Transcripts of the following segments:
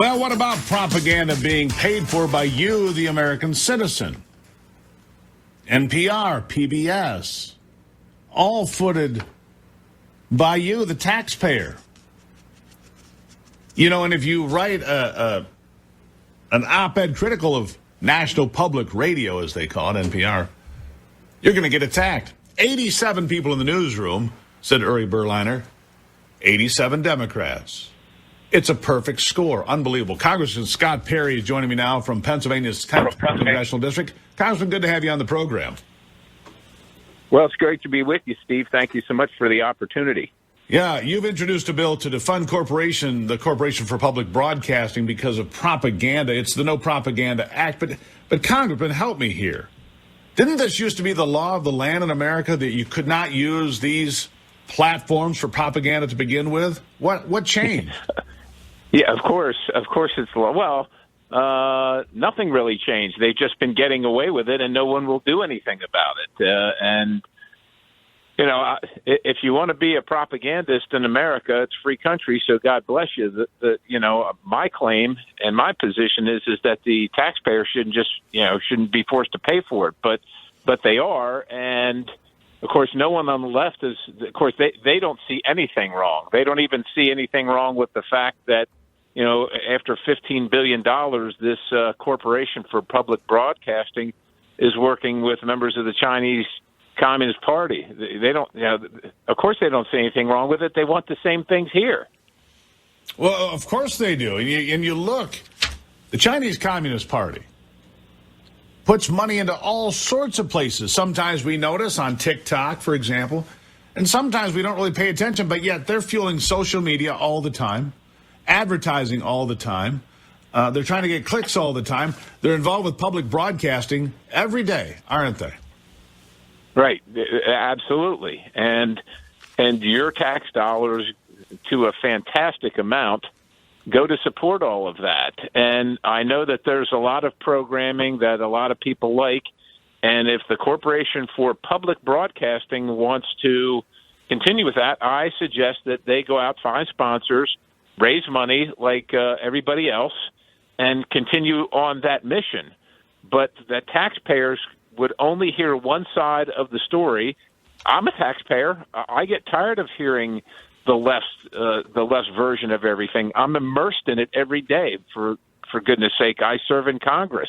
Well, what about propaganda being paid for by you, the American citizen? NPR, PBS, all footed by you, the taxpayer. You know, and if you write an op-ed critical of National Public Radio, as they call it, NPR, you're going to get attacked. 87 people in the newsroom, said Uri Berliner. 87 Democrats. It's a perfect score. Unbelievable. Congressman Scott Perry is joining me now from Pennsylvania's 10th Congressional District. Congressman, good to have you on the program. Well, it's great to be with you, Steve. Thank you so much for the opportunity. Yeah, you've introduced a bill to defund the Corporation for Public Broadcasting because of propaganda. It's the No Propaganda Act. But Congressman, help me here. Didn't this used to be the law of the land in America that you could not use these platforms for propaganda to begin with? What changed? Yeah, of course it's the law. Well, nothing really changed. They've just been getting away with it, and no one will do anything about it. And you know, if you want to be a propagandist in America, it's a free country, so God bless you. My claim and my position is that the taxpayer shouldn't be forced to pay for it, but they are. And of course, no one on the left they don't see anything wrong. They don't even see anything wrong with the fact that, you know, after $15 billion, this Corporation for Public Broadcasting is working with members of the Chinese Communist Party. They don't, of course they don't see anything wrong with it. They want the same things here. Well, of course they do. And you look, the Chinese Communist Party puts money into all sorts of places. Sometimes we notice on TikTok, for example, and sometimes we don't really pay attention, but yet they're fueling social media all the time, advertising all the time. They're trying to get clicks all the time. They're involved with public broadcasting every day, aren't they? Right, absolutely. And your tax dollars, to a fantastic amount, go to support all of that. And I know that there's a lot of programming that a lot of people like, and if the Corporation for Public Broadcasting wants to continue with that, I suggest that they go out, find sponsors, raise money like everybody else, and continue on that mission. But the taxpayers would only hear one side of the story. I'm a taxpayer. I get tired of hearing the left version of everything. I'm immersed in it every day. For goodness sake, I serve in Congress,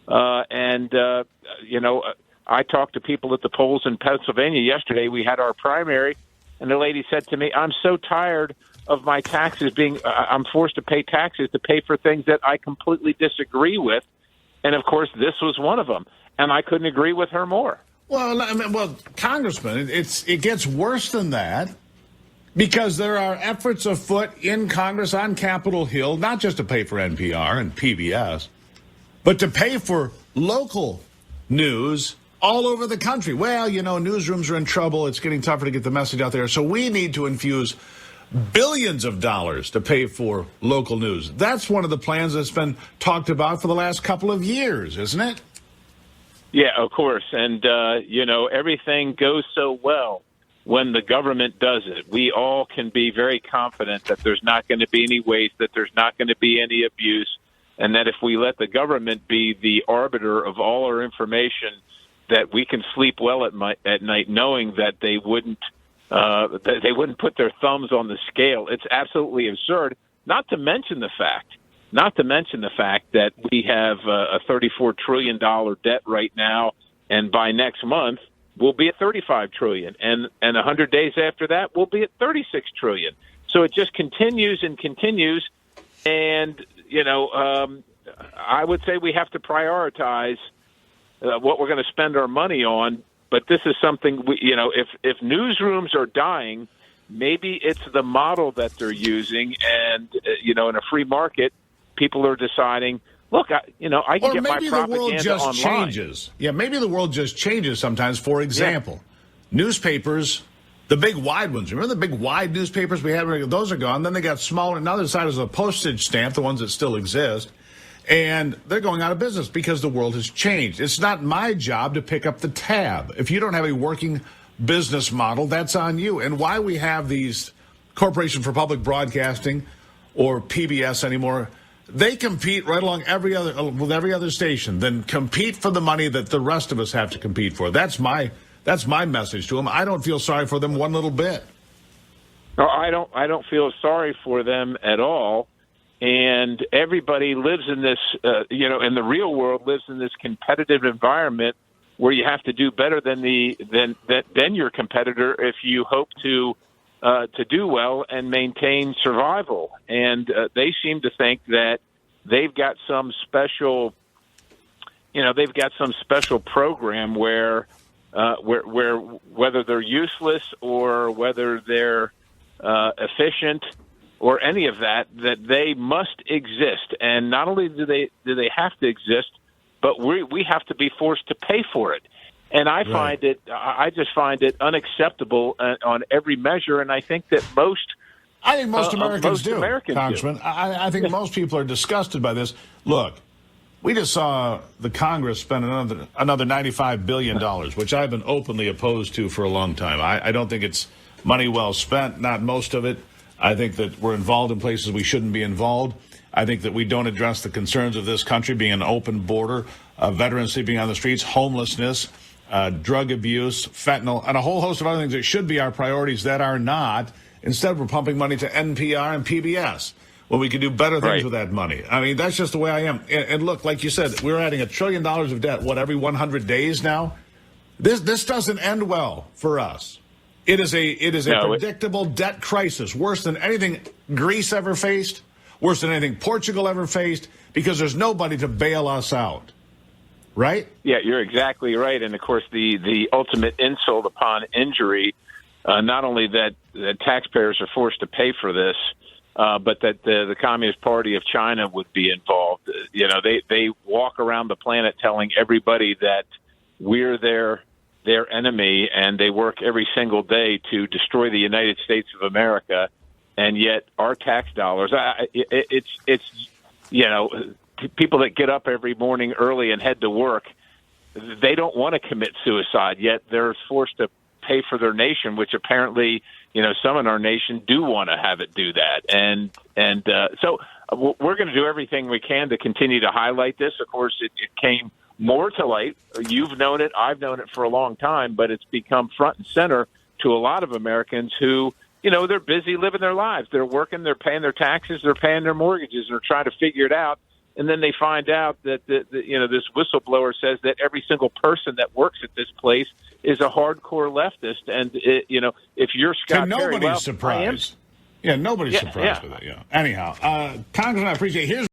and I talked to people at the polls in Pennsylvania yesterday. We had our primary, and the lady said to me, "I'm so tired of my taxes I'm forced to pay taxes to pay for things that I completely disagree with," and of course, this was one of them. And I couldn't agree with her more. Well, Congressman, it gets worse than that, because there are efforts afoot in Congress on Capitol Hill, not just to pay for NPR and PBS, but to pay for local news all over the country. Well, newsrooms are in trouble. It's getting tougher to get the message out there. So we need to infuse billions of dollars to pay for local news. That's one of the plans that's been talked about for the last couple of years, isn't it? Yeah, of course. And, everything goes so well when the government does it. We all can be very confident that there's not going to be any waste, that there's not going to be any abuse, and that if we let the government be the arbiter of all our information, that we can sleep well at night knowing that they wouldn't put their thumbs on the scale. It's absolutely absurd, not to mention the fact that we have a $34 trillion debt right now, and by next month we'll be at $35 trillion, and 100 days after that we'll be at $36 trillion. So it just continues and continues, and I would say we have to prioritize what we're going to spend our money on. But this is something if newsrooms are dying, maybe it's the model that they're using, and in a free market, people are deciding, look, I can get my propaganda online. Or maybe the world just changes. Yeah, maybe the world just changes sometimes. For example, newspapers, the big wide ones. Remember the big wide newspapers we had? Those are gone. Then they got smaller. Another side is a postage stamp, the ones that still exist. And they're going out of business because the world has changed. It's not my job to pick up the tab. If you don't have a working business model, that's on you. And why we have these Corporation for Public Broadcasting, or PBS anymore, they compete right along with every other station. Then compete for the money that the rest of us have to compete for. That's my message to them. I don't feel sorry for them one little bit. No, I don't feel sorry for them at all. And everybody lives in this, in the real world, lives in this competitive environment where you have to do better than your competitor if you hope to do well and maintain survival. And they seem to think that they've got some special, program where whether they're useless or whether they're efficient or any of that they must exist. And not only do they have to exist, but we have to be forced to pay for it. And I just find it unacceptable on every measure. And I think that most Americans do, Congressman. Do. I think most people are disgusted by this. Look, we just saw the Congress spend another $95 billion, which I've been openly opposed to for a long time. I don't think it's money well spent, not most of it. I think that we're involved in places we shouldn't be involved. I think that we don't address the concerns of this country being an open border, veterans sleeping on the streets, homelessness, drug abuse, fentanyl, and a whole host of other things that should be our priorities that are not. Instead, we're pumping money to NPR and PBS when we could do better things with that money. I mean, that's just the way I am. And look, like you said, we're adding $1 trillion of debt, every 100 days now? This doesn't end well for us. It is a predictable debt crisis, worse than anything Greece ever faced, worse than anything Portugal ever faced, because there's nobody to bail us out. Right? Yeah, you're exactly right. And, of course, the ultimate insult upon injury, not only that the taxpayers are forced to pay for this, but that the Communist Party of China would be involved. They walk around the planet telling everybody that we're their enemy, and they work every single day to destroy the United States of America. And yet our tax dollars, it's people that get up every morning early and head to work, they don't want to commit suicide, yet they're forced to pay for their nation, which apparently, some in our nation do want to have it do that. And so we're going to do everything we can to continue to highlight this. Of course, it came more to light. You've known it. I've known it for a long time, but it's become front and center to a lot of Americans who, they're busy living their lives. They're working, they're paying their taxes, they're paying their mortgages, and they're trying to figure it out. And then they find out that this whistleblower says that every single person that works at this place is a hardcore leftist. And if you're Scott Perry, nobody's surprised. Yeah, nobody's surprised with it. Yeah. Anyhow, Congressman, I appreciate it. Here's